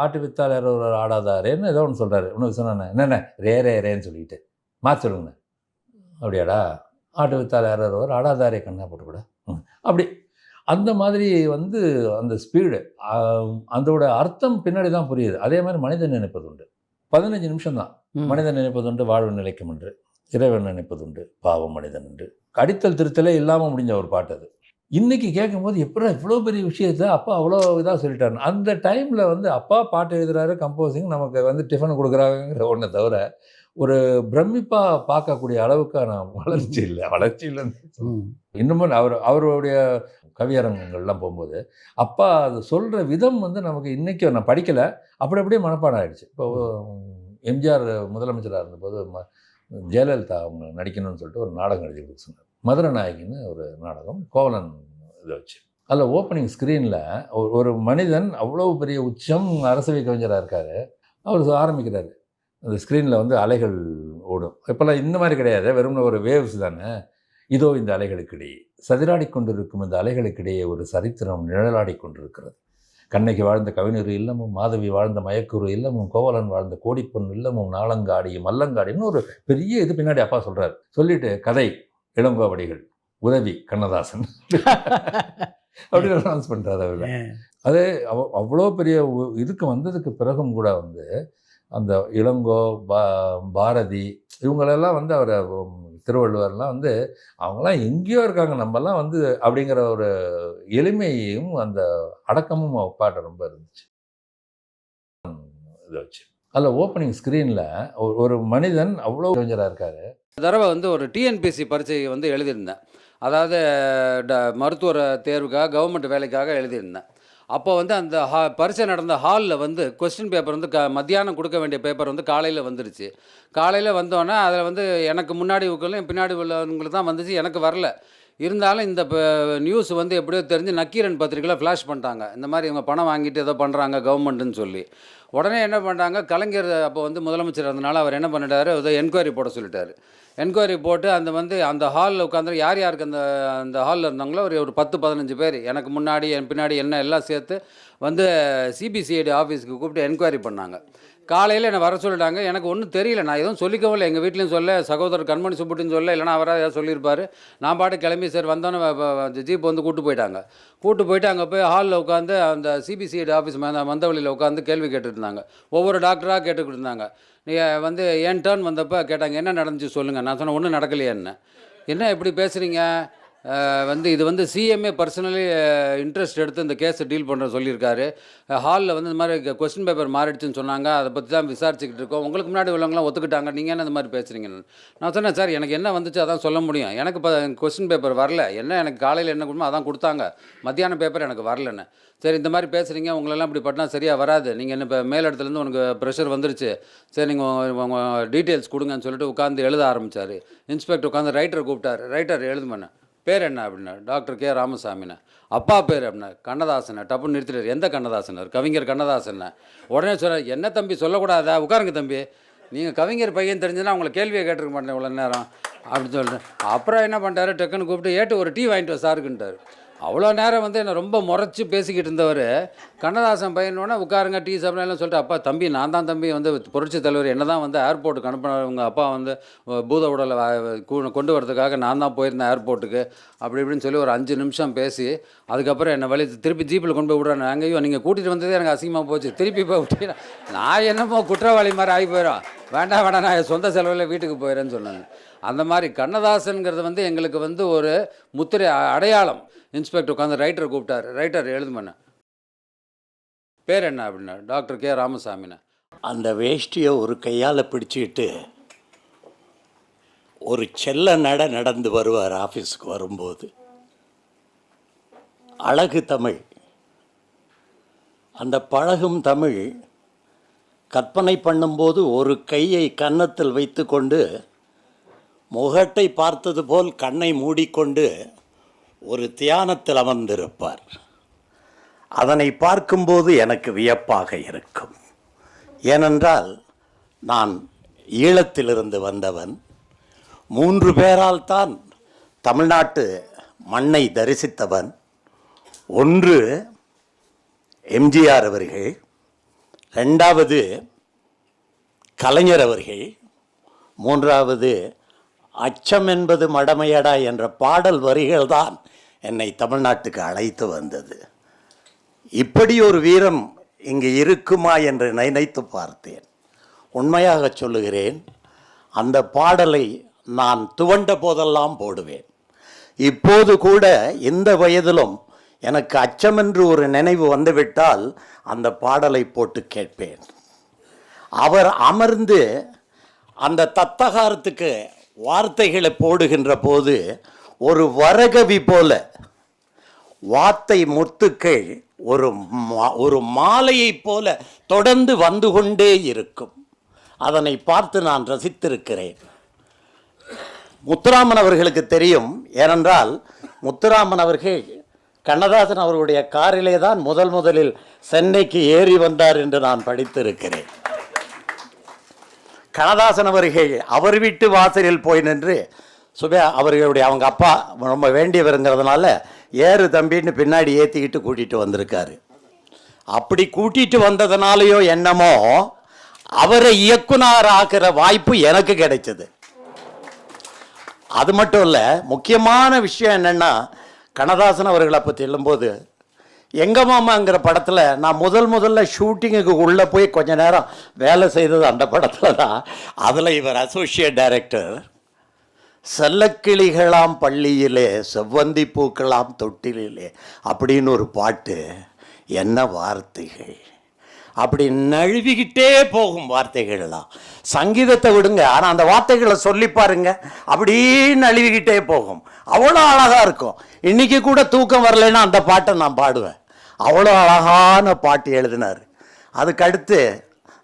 ஆட்டு வித்தாலையார் ஒருவர் ஆடாதாரேன்னு ஏதோ ஒன்று சொல்கிறாரு. இன்னும் சொன்னேன் என்னென்ன ரேன்னு சொல்லிட்டு மாற்றி சொல்லுங்கண்ணே. அப்படியாடா, ஆட்டு வித்தாலையார் ஒருவர் ஆடாதாரே கண்ணா போட்டு கூட அப்படி அந்த மாதிரி வந்து அந்த ஸ்பீடு, அதோட அர்த்தம் பின்னாடி தான் புரியுது. அதே மாதிரி மனிதன் நினைப்பதுண்டு 15 நிமிஷம் தான். மனிதன் நினைப்பதுண்டு வாழ்வு நிலைக்கும் என்று, இறைவன் நினைப்பதுண்டு பாவம் மனிதன் என்று. அடித்தல் திருத்தலே இல்லாமல் முடிஞ்ச ஒரு பாட்டு அது. இன்றைக்கி கேட்கும்போது எப்படா இவ்வளோ பெரிய விஷயத்தை அப்பா அவ்வளோ இதாக சொல்லிட்டாரு. அந்த டைமில் வந்து அப்பா பாட்டு எழுதுகிறாரு, கம்போசிங் நமக்கு வந்து டிஃபன் கொடுக்குறாங்கிற ஒன்றை தவிர ஒரு பிரமிப்பாக பார்க்கக்கூடிய அளவுக்கான வளர்ச்சி இல்லைன்னு இன்னமும் அவருடைய கவியரங்கங்கள்லாம் போகும்போது அப்பா அது சொல்கிற விதம் வந்து நமக்கு இன்றைக்கி நான் படிக்கலை, அப்படியே மனப்பாடம் ஆகிடுச்சு. இப்போ எம்ஜிஆர் முதலமைச்சராக இருந்தபோது ஜெயலலிதா அவங்க நடிக்கணும்னு சொல்லிட்டு ஒரு நாடகம் எழுதி கொடுக்க சொன்னார். மதுரை நாயகின்னு ஒரு நாடகம், கோவலன் இதை வச்சு. அதில் ஓப்பனிங் ஸ்க்ரீனில் ஒரு மனிதன் அவ்வளோ பெரிய உச்சம் அரசவை கவிஞராக இருக்கார். அவர் ஆரம்பிக்கிறார், அந்த ஸ்க்ரீனில் வந்து அலைகள் ஓடும். இப்போல்லாம் இந்த மாதிரி கிடையாது, வெறும் ஒரு வேவ்ஸ் தானே. இதோ இந்த அலைகளுக்கிடையே சதிராடி கொண்டிருக்கும் இந்த அலைகளுக்கிடையே ஒரு சரித்திரம் நிழலாடி கொண்டிருக்கிறது. கண்ணகி வாழ்ந்த கவிஞர் இல்லமும், மாதவி வாழ்ந்த மயக்குரு இல்லமும், கோவலன் வாழ்ந்த கோடிப்பொன் இல்லமும், நாளங்காடியும் மல்லங்காடின்னு ஒரு பெரிய இது பின்னாடி அப்பா சொல்கிறார். சொல்லிட்டு கதை இளங்கோவடிகள், உதவி கண்ணதாசன் அப்படின்னு அனௌன்ஸ் பண்ணுறாரு அவர். அது அவ்வளோ பெரிய இதுக்கு வந்ததுக்கு பிறகும் கூட வந்து அந்த இளங்கோ, பாரதி இவங்களெல்லாம் வந்து அவரை, திருவள்ளுவர்லாம் வந்து அவங்களாம் எங்கேயோ இருக்காங்க, நம்மலாம் வந்து அப்படிங்கிற ஒரு எளிமையும் அந்த அடக்கமும் அப்பாட்ட ரொம்ப இருந்துச்சு. இதை வச்சு அதில் ஓப்பனிங் ஸ்க்ரீனில் ஒரு மனிதன் அவ்வளோ கவிஞராக இருக்கார். தடவை வந்து ஒரு டிஎன்பிஎஸ்சி பரீட்சை வந்து எழுதியிருந்தேன். அதாவது மருத்துவ தேர்வுக்காக கவர்மெண்ட் வேலைக்காக எழுதியிருந்தேன். அப்போ வந்து அந்த பரீட்சை நடந்த ஹாலில் வந்து கொஸ்டின் பேப்பர் வந்து மத்தியானம் கொடுக்க வேண்டிய பேப்பர் வந்து காலையில் வந்துருச்சு. காலையில் வந்தோன்னே அதில் வந்து எனக்கு முன்னாடி உட்களும் பின்னாடி உள்ளவங்களுக்கு தான் வந்துச்சு, எனக்கு வரல. இருந்தாலும் இந்த நியூஸ் வந்து எப்படியோ தெரிஞ்சு நக்கீரன் பத்திரிக்கையில் ஃப்ளாஷ் பண்ணிட்டாங்க, இந்த மாதிரி இவங்க பணம் வாங்கிட்டு ஏதோ பண்ணுறாங்க கவர்மெண்ட்டுன்னு சொல்லி. உடனே என்ன பண்ணிட்டாங்க, கலைஞர் அப்போ வந்து முதலமைச்சர் இருந்தனால அவர் என்ன பண்ணிட்டாரு, ஏதோ என்கொயரி போட சொல்லிட்டாரு. என்கொயரி போட்டு அந்த ஹாலில் உட்காந்து யாருக்கு அந்த ஹாலில் இருந்தாங்களோ ஒரு 10-15 பேர், எனக்கு முன்னாடி என் பின்னாடி என்ன எல்லாம் சேர்த்து வந்து சிபிசிஐடி ஆஃபீஸுக்கு கூப்பிட்டு என்கொயரி பண்ணாங்க. காலையில் என்னை வர சொல்லிட்டாங்க. எனக்கு ஒன்றும் தெரியல, நான் எதுவும் சொல்லிக்கவும் இல்லை, எங்கள் வீட்லேயும் சொல்ல, சகோதரர் கண்மணி சுப்புட்டின்னு சொல்ல, இல்லைனா அவராக ஏதாவது சொல்லியிருப்பார். நான் பாட்டு கிளம்பி சரி வந்தோன்னே ஜீப் வந்து கூப்பிட்டு போயிட்டு அங்கே போய் ஹாலில் உட்காந்து அந்த சிபிசிஐடி ஆஃபீஸ் மந்தவெளியில் உட்காந்து கேள்வி கேட்டுட்டு இருந்தாங்க. ஒவ்வொரு டாக்டராக கேட்டுக்கிட்டு இருந்தாங்க. நீங்கள் வந்து என் டேர்ன் வந்தப்போ கேட்டாங்க, என்ன நடந்துச்சு சொல்லுங்கள். நான் சொன்னேன், ஒன்றும் நடக்கலையே. என்ன எப்படி பேசுகிறீங்க, வந்து இது வந்து சிஎம்ஏ பர்சனலி இன்ட்ரெஸ்ட் எடுத்து இந்த கேஸை டீல் பண்ணுற சொல்லியிருக்காரு. ஹாலில் வந்து இந்த மாதிரி கொஸ்டின் பேப்பர் மாறிடுச்சுன்னு சொன்னாங்க, அதை பற்றி தான் விசாரிச்சுக்கிட்டு இருக்கோம். உங்களுக்கு முன்னாடி உள்ளவங்களாம் ஒத்துக்கிட்டாங்க, நீங்கள் என்ன இந்த மாதிரி பேசுகிறீங்க. நான் சொன்னேன், சார் எனக்கு என்ன வந்துச்சு அதான் சொல்ல முடியும், எனக்கு இப்போ கொஸ்டின் பேப்பர் வரல, எனக்கு காலையில் என்ன கொடுமோ அதான் கொடுத்தாங்க, மத்தியானம் பேப்பர் எனக்கு வரலன்னு. சரி இந்த மாதிரி பேசுகிறீங்க, உங்களெல்லாம் இப்படி பண்ணால் சரியாக வராது, நீங்கள் என்ன இப்போ மேலிடத்துலேருந்து உனக்கு ப்ரெஷர் வந்துருச்சு, சரி நீங்கள் உங்கள் டீட்டெயில்ஸ் கொடுங்கன்னு சொல்லிட்டு உட்காந்து எழுத ஆரம்பித்தார். இன்ஸ்பெக்டர் உட்காந்து ரைட்டரை கூப்பிட்டார். ரைட்டர் எழுதுமண்ண பேர் என்ன அப்படின்னா, டாக்டர் கே ராமசாமிண்ணே. அப்பா பேர் அப்படின்னா கண்ணதாசனை. டப்புன்னு நிறுத்திட்டார். எந்த கண்ணதாசனர்? கவிஞர் கண்ணதாசனை. உடனே சொல்ல, என்ன தம்பி சொல்லக்கூடாதா, உட்காருங்க தம்பி, நீங்கள் கவிஞர் பையன் தெரிஞ்சுன்னா அவங்களை கேள்வியை கேட்டிருக்க மாட்டேன் இவ்வளோ நேரம் அப்படின்னு சொல்லிட்டு. அப்புறம் என்ன பண்ணிட்டாரு, டக்குன்னு கூப்பிட்டு ஏட்டு ஒரு டீ வாங்கிட்டு வா சாருக்குன்ட்டார். அவ்வளோ நேரம் வந்து என்னை ரொம்ப முறைச்சி பேசிக்கிட்டு இருந்தவர் கண்ணதாசன் பையனோடனே உட்காருங்க டீ சாப்பிடலாம் சொல்லிட்டு, அப்பா தம்பி நான் தான் தம்பி வந்து புரட்சி தலைவர் என்ன தான் வந்து ஏர்போர்ட்டுக்கு அனுப்பினார், உங்கள் அப்பா வந்து பூத உடலை கொண்டு வரதுக்காக நான் தான் போயிருந்தேன் ஏர்போர்ட்டுக்கு அப்படி இப்படின்னு சொல்லி ஒரு 5 நிமிஷம் பேசி, அதுக்கப்புறம் என்னை வழி திருப்பி ஜீப்பில் கொண்டு போய் விட்றாங்க. அங்கேயும் நீங்கள் கூட்டிகிட்டு வந்ததே எனக்கு அசிங்கமாக போச்சு, திருப்பி போய் விட்டீங்கன்னா நான் என்னமோ குற்றவாளி மாதிரி ஆகி போயிடும், வேண்டாம் நான் சொந்த செலவில் வீட்டுக்கு போயிடுறேன்னு சொன்னாங்க. அந்த மாதிரி கண்ணதாசனுங்கிறது வந்து எங்களுக்கு வந்து ஒரு முத்திரை அடையாளம். இன்ஸ்பெக்டர் உட்காந்து ரைட்டரை கூப்பிட்டார். ரைட்டர் எழுதுமண்ண பேர் என்ன அப்படின்னா, டாக்டர் கே ராமசாமிண்ணே. அந்த வேஷ்டியை ஒரு கையால் பிடிச்சிக்கிட்டு ஒரு செல்ல நடந்து வருவார் ஆஃபீஸுக்கு வரும்போது. அழகு தமிழ். அந்த பழகும் தமிழ் கற்பனை பண்ணும்போது ஒரு கையை கன்னத்தில் வைத்து கொண்டு முகட்டை பார்த்தது போல் கண்ணை மூடிக்கொண்டு ஒரு தியானத்தில் அமர்ந்திருப்பார். அதனை பார்க்கும்போது எனக்கு வியப்பாக இருக்கும். ஏனென்றால் நான் ஈழத்திலிருந்து வந்தவன். 3 பேரால் தான் தமிழ்நாட்டு மண்ணை தரிசித்தவன். ஒன்று எம்ஜிஆர் அவர்கள், 2வது கலைஞர் அவர்கள், 3வது அச்சம் என்பது மடமையடா என்ற பாடல் வரிகள் தான் என்னை தமிழ்நாட்டுக்கு அழைத்து வந்தது. இப்படி ஒரு வீரம் இங்கு இருக்குமா என்று நினைத்து பார்த்தேன். உண்மையாக சொல்லுகிறேன், அந்த பாடலை நான் துவண்ட போதெல்லாம் போடுவேன். இப்போது கூட இந்த வயதிலும் எனக்கு அச்சமென்று ஒரு நினைவு வந்துவிட்டால் அந்த பாடலை போட்டு கேட்பேன். அவர் அமர்ந்து அந்த தத்தகாரத்துக்கு வார்த்தைகளை போடுகின்ற போது ஒரு வரகவி போல வார்த்தை முத்துக்கள் ஒரு மாலையைப் போல தொடர்ந்து வந்து கொண்டே இருக்கும். அதனை பார்த்து நான் ரசித்திருக்கிறேன். முத்துராமன் அவர்களுக்கு தெரியும். ஏனென்றால் முத்துராமன் அவர்கள் கண்ணதாசன் அவர்களுடைய காரிலே தான் முதலில் சென்னைக்கு ஏறி வந்தார் என்று நான் படித்திருக்கிறேன். கண்ணதாசன் அவர்கள் அவர் வீட்டு வாசலில் போய் நின்று சுபா அவர்களுடைய அவங்க அப்பா ரொம்ப வேண்டியவருங்கிறதுனால ஏறு தம்பின்னு பின்னாடி ஏற்றிக்கிட்டு கூட்டிகிட்டு வந்திருக்காரு. அப்படி கூட்டிகிட்டு வந்ததுனாலையோ என்னமோ அவரை இயக்குனர் ஆக்கிற வாய்ப்பு எனக்கு கிடைச்சது. அது மட்டும் இல்லை, முக்கியமான விஷயம் என்னென்னா, கண்ணதாசன் அவர்களை பற்றி எழும்போது எங்க மாமாங்கிற படத்தில் நான் முதல்ல ஷூட்டிங்குக்கு உள்ளே போய் கொஞ்ச நேரம் வேலை செய்தது அந்த படத்தில் தான். அதில் இவர் அசோசியேட் டைரக்டர். செல்லக்கிளிகளாம் பள்ளியிலே செவ்வந்தி பூக்களாம் தொட்டிலே அப்படின்னு ஒரு பாட்டு. என்ன வார்த்தைகள்! அப்படி நழுவிக்கிட்டே போகும் வார்த்தைகள்லாம். சங்கீதத்தை விடுங்க, ஆனால் அந்த வார்த்தைகளை சொல்லி பாருங்க, அப்படி நழுவிக்கிட்டே போகும். அவ்வளோ அழகாக இருக்கும். இன்றைக்கி கூட தூக்கம் வரலைன்னா அந்த பாட்டை நான் பாடுவேன். அவ்வளோ அழகான பாட்டு எழுதினார். அதுக்கடுத்து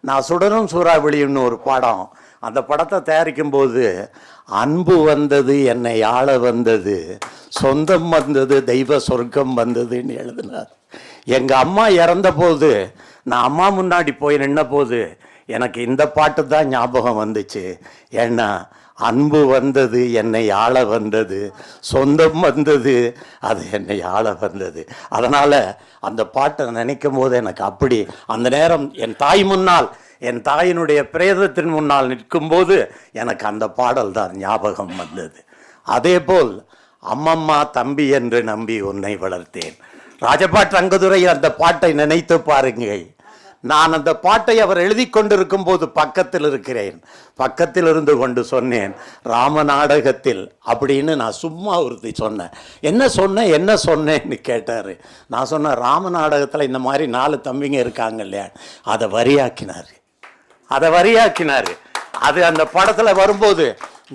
நான் சுடரும் சூறாவளின்னு ஒரு படம், அந்த படத்தை தயாரிக்கும்போது அன்பு வந்தது என்னை ஆள வந்தது, சொந்தம் வந்தது தெய்வ சொர்க்கம் வந்ததுன்னு எழுதினார். எங்கள் அம்மா இறந்த போது நான் அம்மா முன்னாடி போய் நின்ன போது எனக்கு இந்த பாட்டு தான் ஞாபகம் வந்துச்சு. ஏன்னா அன்பு வந்தது என்னை ஆள வந்தது, சொந்தம் வந்தது அது என்னை ஆள வந்தது. அதனால் அந்த பாட்டை நினைக்கும் போது எனக்கு அப்படி அந்த நேரம் என் தாய் முன்னால், என் தாயினுடைய பிரேதத்தின் முன்னால் நிற்கும்போது எனக்கு அந்த பாடல் தான் ஞாபகம் வந்தது. அதேபோல் அம்மம்மா தம்பி என்று நம்பி உன்னை வளர்த்தேன். ராஜபாட் ரங்கதுரை அந்த பாட்டை நினைத்து பாருங்கள். நான் அந்த பாட்டை அவர் எழுதி கொண்டிருக்கும் போது பக்கத்தில் இருக்கிறேன். பக்கத்தில் இருந்து கொண்டு சொன்னேன், ராம நாடகத்தில் அப்படின்னு நான் சும்மா ஒருத்தி சொன்னேன். என்ன சொன்னேன்னு கேட்டார். நான் சொன்னேன், ராம நாடகத்தில் இந்த மாதிரி 4 தம்பிங்க இருக்காங்க இல்லையா, அதை வரியாக்கினார். அது அந்த படத்தில் வரும்போது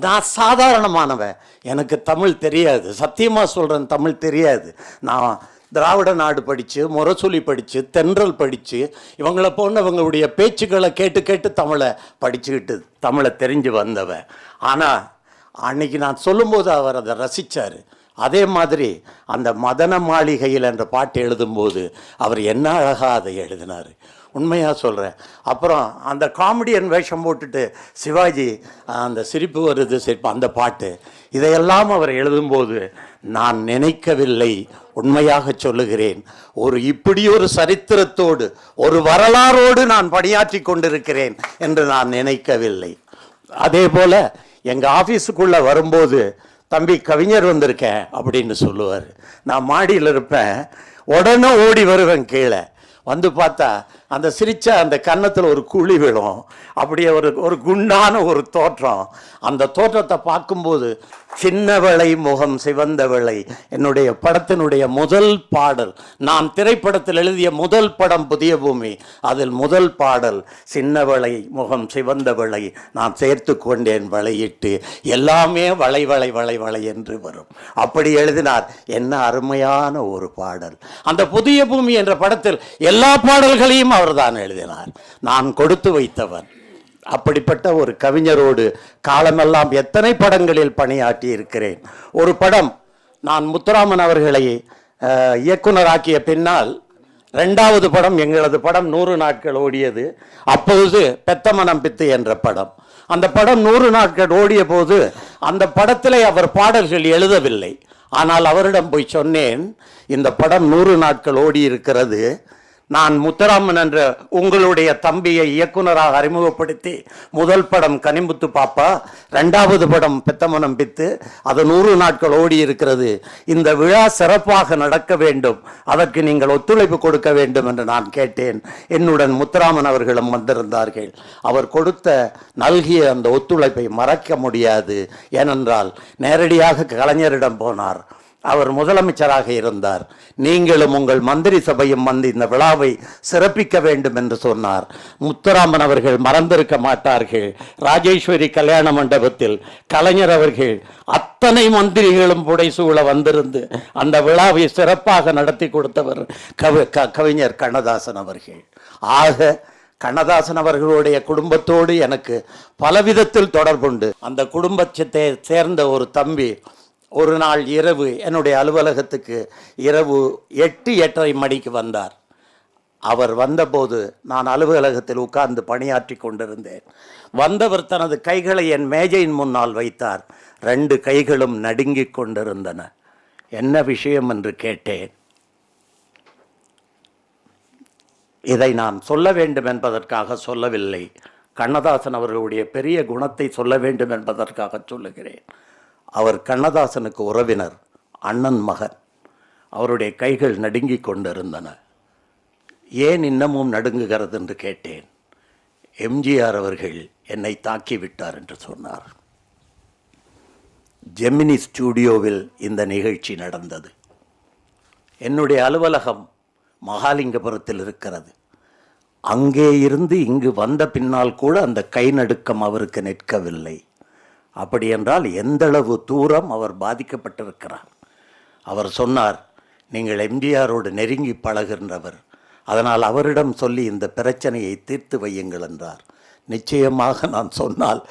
நான் சாதாரணமானவன், எனக்கு தமிழ் தெரியாது, சத்தியமாக சொல்கிறேன், தமிழ் தெரியாது. நான் திராவிட நாடு படித்து, முரசொலி படித்து, தென்றல் படித்து, இவங்களை போன்றவங்களுடைய பேச்சுக்களை கேட்டு தமிழை படிச்சுக்கிட்டு தமிழை தெரிஞ்சு வந்தவன். ஆனால் அன்னைக்கு நான் சொல்லும்போது அவர் அதை ரசித்தார். அதே மாதிரி அந்த மதன மாளிகையில் என்ற பாட்டு எழுதும்போது அவர் என்ன அழகாக அதை எழுதினார். உண்மையாக சொல்கிறேன். அப்புறம் அந்த காமெடியன் வேஷம் போட்டுட்டு சிவாஜி அந்த சிரிப்பு வருது சிரிப்பு அந்த பாட்டு, இதையெல்லாம் அவர் எழுதும்போது நான் நினைக்கவில்லை, உண்மையாக சொல்லுகிறேன், இப்படி ஒரு சரித்திரத்தோடு ஒரு வரலாறோடு நான் பணியாற்றி கொண்டிருக்கிறேன் என்று நான் நினைக்கவில்லை. அதே போல் எங்கள் ஆஃபீஸுக்குள்ளே வரும்போது தம்பி கவிஞர் வந்திருக்கேன் அப்படின்னு சொல்லுவார். நான் மாடியில் இருப்பேன், உடனே ஓடி வருவேன் கீழே. வந்து பார்த்தா அந்த சிரிச்சா அந்த கன்னத்தில் ஒரு குழி விழும், அப்படியே ஒரு குண்டான ஒரு தோற்றம். அந்த தோற்றத்தை பார்க்கும்போது சின்னவளை முகம் சிவந்தவளை, என்னுடைய படத்தினுடைய முதல் பாடல், நான் திரைப்படத்தில் எழுதிய முதல் படம் புதிய பூமி, அதில் முதல் பாடல் சின்னவளை முகம் சிவந்தவளை நான் சேர்த்து கொண்டேன் வளையிட்டு, எல்லாமே வளை வளை வளை வளை என்று வரும். அப்படி எழுதினார். என்ன அருமையான ஒரு பாடல். அந்த புதிய பூமி என்ற படத்தில் எல்லா பாடல்களையும் அவர்தான் எழுதினார். நான் கொடுத்து வைத்தவன். அப்படிப்பட்ட ஒரு கவிஞரோடு காலமெல்லாம் எத்தனை படங்களில் பணியாற்றி இருக்கிறேன். ஒரு படம் நான் முத்துராமன் அவர்களை இயக்குனராக்கிய பின்னால் 2வது படம், எங்களது படம் 100 நாட்கள் ஓடியது. அப்போது பெத்த மனம் பித்து என்ற படம். அந்த படம் 100 நாட்கள் ஓடிய போது அந்த படத்திலே அவர் பாடல்கள் எழுதவில்லை. ஆனால் அவரிடம் போய் சொன்னேன், இந்த படம் 100 நாட்கள் ஓடி இருக்கிறது, நான் முத்துராமன் என்ற உங்களுடைய தம்பியை இயக்குனராக அறிமுகப்படுத்தி முதல் படம் கனிமுத்து பாப்பா, 2வது படம் பெத்தமனம் பித்து, அது 100 நாட்கள் ஓடி இருக்கிறது, இந்த விழா சிறப்பாக நடக்க வேண்டும், அதற்கு நீங்கள் ஒத்துழைப்பு கொடுக்க வேண்டும் என்று நான் கேட்டேன். என்னுடன் முத்துராமன் அவர்களும் வந்திருந்தார்கள். அவர் நல்கிய அந்த ஒத்துழைப்பை மறக்க முடியாது. ஏனென்றால் நேரடியாக கலைஞரிடம் போனார். அவர் முதலமைச்சராக இருந்தார். நீங்களும் உங்கள் மந்திரி சபையும் வந்து இந்த விழாவை சிறப்பிக்க வேண்டும் என்று சொன்னார். முத்துராமன் அவர்கள் மறந்திருக்க மாட்டார்கள். ராஜேஸ்வரி கல்யாண மண்டபத்தில் கலைஞர் அவர்கள் அத்தனை மந்திரிகளும் புடைசூழ வந்திருந்து அந்த விழாவை சிறப்பாக நடத்தி கொடுத்தவர் கவிஞர் கண்ணதாசன் அவர்கள். ஆக கண்ணதாசன் அவர்களுடைய குடும்பத்தோடு எனக்கு பலவிதத்தில் தொடர்புண்டு. அந்த குடும்பத்தை சேர்ந்த ஒரு தம்பி ஒரு நாள் இரவு என்னுடைய அலுவலகத்துக்கு இரவு 8:30 மணிக்கு வந்தார். அவர் வந்தபோது நான் அலுவலகத்தில் உட்கார்ந்து பணியாற்றி கொண்டிருந்தேன். வந்தவர் தனது கைகளை என் மேஜையின் முன்னால் வைத்தார். 2 கைகளும் நடுங்கிக் கொண்டிருந்தன. என்ன விஷயம் என்று கேட்டேன். இதை நான் சொல்ல வேண்டும் என்பதற்காக சொல்லவில்லை, கண்ணதாசன் அவர்களுடைய பெரிய குணத்தை சொல்ல வேண்டும் என்பதற்காக சொல்லுகிறேன். அவர் கண்ணதாசனுக்கு உறவினர், அண்ணன் மகன். அவருடைய கைகள் நடுங்கிக் கொண்டிருந்தன. ஏன் இன்னமும் நடுங்குகிறது என்று கேட்டேன். எம்ஜிஆர் அவர்கள் என்னை தாக்கிவிட்டார் என்று சொன்னார். ஜெமினி ஸ்டூடியோவில் இந்த நிகழ்ச்சி நடந்தது. என்னுடைய அலுவலகம் மகாலிங்கபுரத்தில் இருக்கிறது. அங்கே இருந்து இங்கு வந்த பின்னால் கூட அந்த கை நடுக்கம் அவருக்கு நிற்கவில்லை. அப்படி என்றால் எந்தளவு தூரம் அவர் பாதிக்கப்பட்டிருக்கிறார். அவர் சொன்னார், நீங்கள் எம்ஜிஆரோடு நெருங்கி பழகின்றவர், அதனால் அவரிடம் சொல்லி இந்த பிரச்சனையை தீர்த்து வையுங்கள் என்றார். நிச்சயமாக நான் சொன்னால்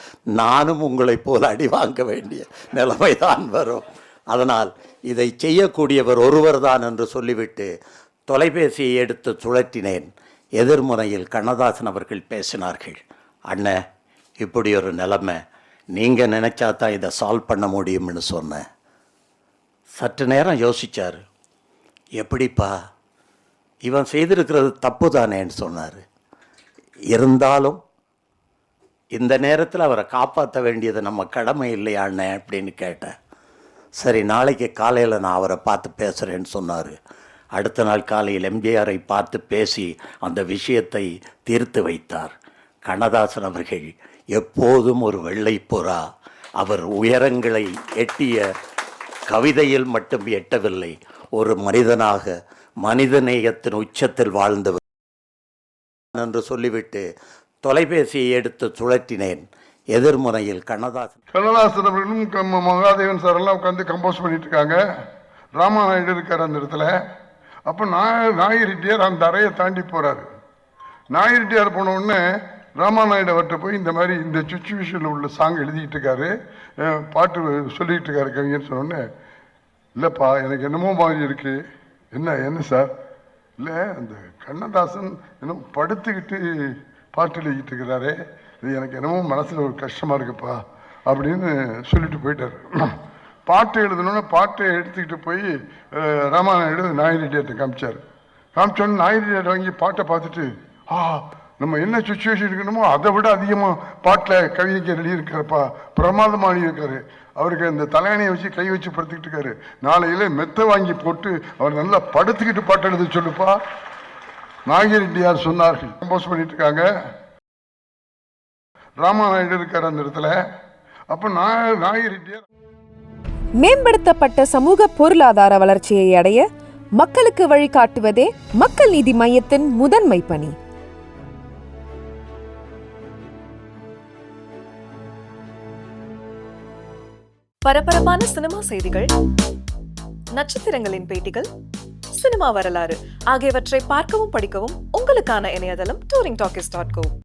நானும் உங்களைப் போல அடி வாங்க வேண்டிய நிலைமைதான் வரும். அதனால் இதை செய்யக்கூடியவர் ஒருவர் தான் என்று சொல்லிவிட்டு தொலைபேசியை எடுத்து சுழற்றினேன். எதிர்முனையில் கண்ணதாசன் அவர்கள் பேசினார்கள். அண்ணன், இப்படி ஒரு நிலைமை, நீங்கள் நினச்சா தான் இதை சால்வ் பண்ண முடியும்னு சொன்னேன். சற்று நேரம் யோசித்தார். எப்படிப்பா, இவன் செய்திருக்கிறது தப்பு தானேன்னு சொன்னார். இருந்தாலும் இந்த நேரத்தில் அவரை காப்பாற்ற வேண்டியது நம்ம கடமை இல்லையாண்ணே அப்படின்னு கேட்டேன். சரி, நாளைக்கு காலையில் நான் அவரை பார்த்து பேசுகிறேன்னு சொன்னார். அடுத்த நாள் காலையில் எம்ஜிஆரை பார்த்து பேசி அந்த விஷயத்தை தீர்த்து வைத்தார். கண்ணதாசன் அவர்கள் எப்போதும் ஒரு வெள்ளை புறா. அவர் உயரங்களை எட்டிய கவிதையில் மட்டும் எட்டவில்லை, ஒரு மனிதனாக மனிதநேயத்தின் உச்சத்தில் வாழ்ந்தவர் என்று சொல்லிவிட்டு தொலைபேசியை எடுத்து சுழற்றினேன். எதிர்முனையில் கண்ணதாசன் அவர்களும் மகாதேவன் சார் எல்லாம் உட்காந்து கம்போஸ் பண்ணிட்டு இருக்காங்க. ராமாநாயுடு இருக்கார் அந்த இடத்துல. அப்போ நாயிரெட்டியார் அந்த அறையை தாண்டி போகிறாரு. நாயிரெட்டியார் போன உடனே ராமாநாயுடு அவர்கிட்ட போய் இந்த மாதிரி இந்த சுச்சுவேஷனில் உள்ள சாங் எழுதிட்டு இருக்காரு, பாட்டு சொல்லிகிட்டு இருக்காரு கவிஞர் சொன்னோடனே, இல்லைப்பா எனக்கு என்னமோ மாதிரி இருக்கு. என்ன சார்? இல்லை, அந்த கண்ணதாசன் என்னமோ படுத்துக்கிட்டு பாட்டு எழுதிட்டு இருக்கிறாரு, இது எனக்கு என்னமோ மனசில் ஒரு கஷ்டமாக இருக்குப்பா அப்படின்னு சொல்லிட்டு போயிட்டார். பாட்டு எழுதணுன்னு பாட்டை எடுத்துக்கிட்டு போய் ராமாநாயுடு நாயிரெட்டியார்ட்ட காமிச்சோன்னு நாயிரெட்டியார் வாங்கி பாட்டை பார்த்துட்டு, நம்ம என்ன சுச்சுவேஷன் இருக்கணுமோ அதை விட அதிகமாக பாட்டில் கவிதைக்கு எழுதியிருக்காருப்பா, பிரமாதமாக எழுதியிருக்காரு. அவருக்கு அந்த தலையணையை வச்சு கை வச்சு படுத்துக்கிட்டு இருக்காரு. நாளையில மெத்த வாங்கி போட்டு அவர் நல்லா படுத்துக்கிட்டு பாட்டு எழுத சொல்லுப்பா நாகிரெட்டியார் சொன்னார்கள். கம்போஸ் பண்ணிட்டு இருக்காங்க, ராமாநாயுடு இருக்கார் அந்த இடத்துல. அப்போ நாகிரெட்டியார் மேம்படுத்தப்பட்ட சமூக பொருளாதார வளர்ச்சியை அடைய மக்களுக்கு வழிகாட்டுவதே மக்கள் நீதி மையத்தின் முதன்மை பணி. பரபரப்பான சினிமா செய்திகள், நட்சத்திரங்களின் பேட்டிகள், சினிமா வரலாறு ஆகியவற்றை பார்க்கவும் படிக்கவும் உங்களுக்கான இணையதளம் touringtalkies.co.